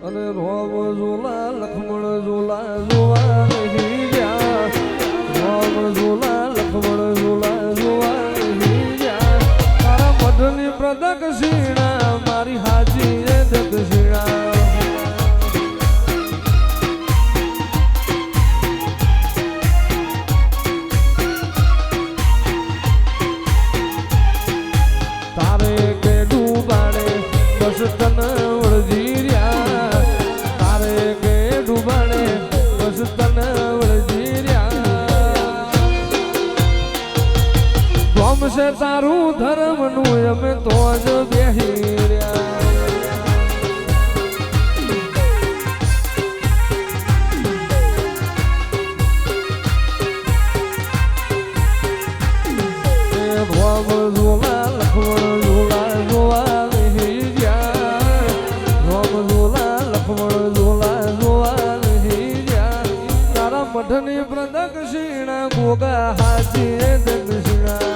અને રોમ ઝોલા લખમણ ઝોલા જોવા નહીં ગયા. રોમ ઝોલા લખમણ ઝોલા જોવા નહીં ગયા. તારા મઢની પ્રદક્ષિણા મારી હાજી એ દક્ષિણા. તારે કે ડૂબાડે બસ તન વળજી રહ્યા. તારે કે ડૂબાડે બસ તન વળજી રહ્યા. ગમશે તારું ધર્મનું અમે તો જ બેહી રહ્યા. મઠની પ્રદક્ષિણા ગોગા હાજી દક્ષિણા.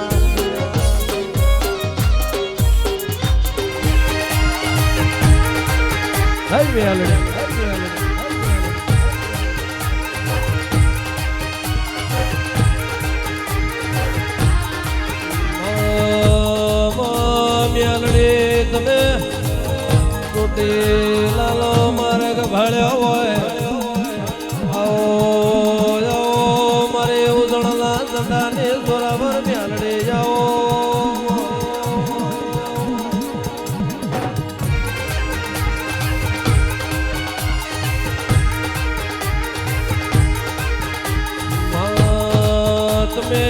તમે તૂટી લાલો માર્ગ ભાળ્યો હોય. બરાબર મ્યાલડે જાઓ. તમે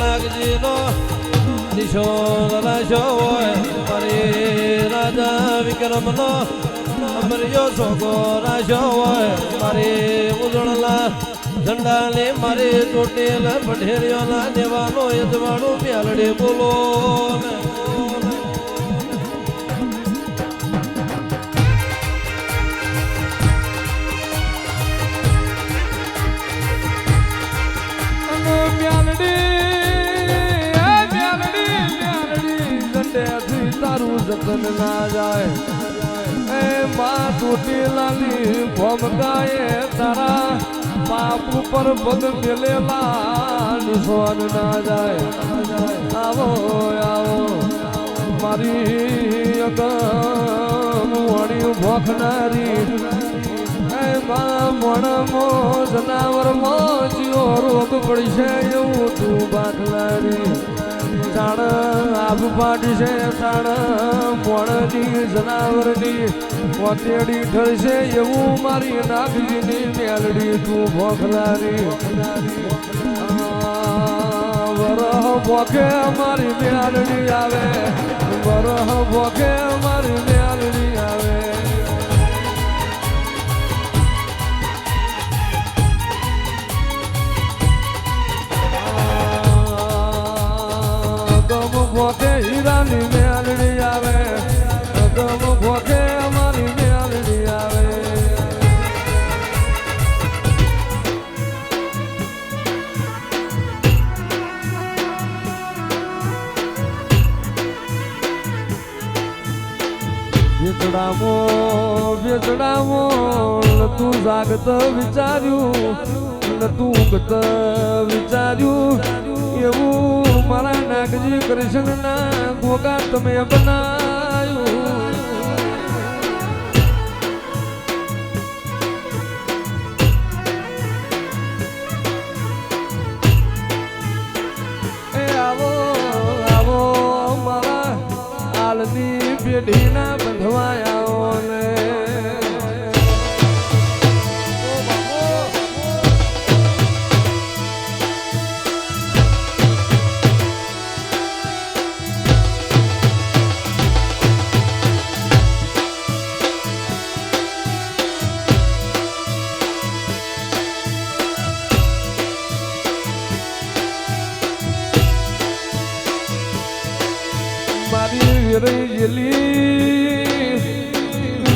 નાગજી નો દિશો રાશો હોય. મારી રાજા વિક્રમ નો અમર્યો છોકો રાશો હોય. મારી ઉજળલા ઝંડાને મારે ચોટેલ પઢેરિયોના દેવાનો યજમાનો મ્યાલડે બોલો. તારું જતન ના જાય. એ માં ચોટેલાની ભોમકાએ તારા બાપ ઉપર પગ મેલેલા નિશાન ના જાય. આવો આવો મારી અગમ વણી ભોખનારી. એમાં મણમો જનાવરમાં જીવો રોગ પડશે એવું તું બાટલારી. જાણ આબ પાડશે જાણ મોણની જનાવરની પોતેડી ઠરશે એવું મારી નાગજીની મેલડી તું ભોખલારી. વરહ ભોખે મારી મેલડી આવે. વરહ ભોખે મારી મેલડી આવે. ભોખે હીરાની મેલડી આવે. ગમ ભોખે અમારી મેલડી આવે. વેચડામો તું જાગત વિચાર્યું તું ગત વિચાર્યું એવું મારા નાગજી કૃષ્ણના ગોગા તમે બનાયું. એ આવો આવો મારા હાલની પેઢીના બંધવાયાઓ ને.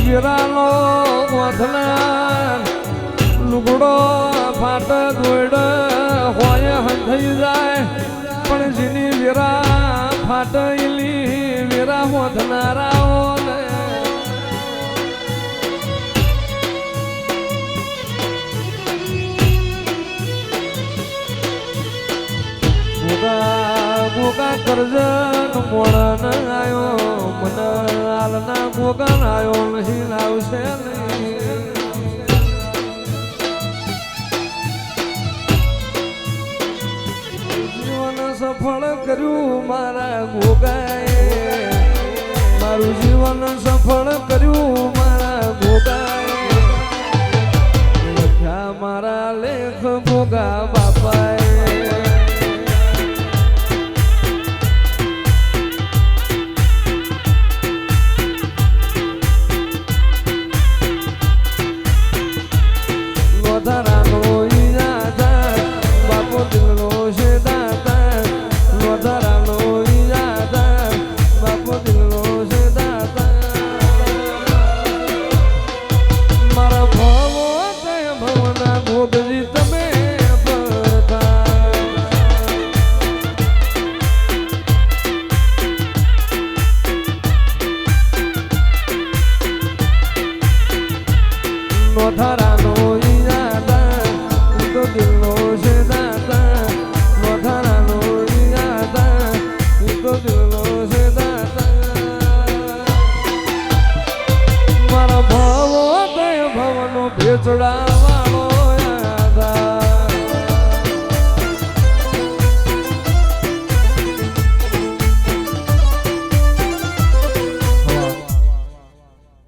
વીરાનો વાથલા લુગડો ફાટ દોડ હોય હંધાઈ જાય. પણ જેની વીરા ફાટેલી વીરા વાથનારાઓ કરજન મોણ આયો મને હાલના ગોગન આયો નહીં લાવશે નહીં જીવન સફળ કર્યું મારા ગોગાએ મારું જીવન સફળ કર્યું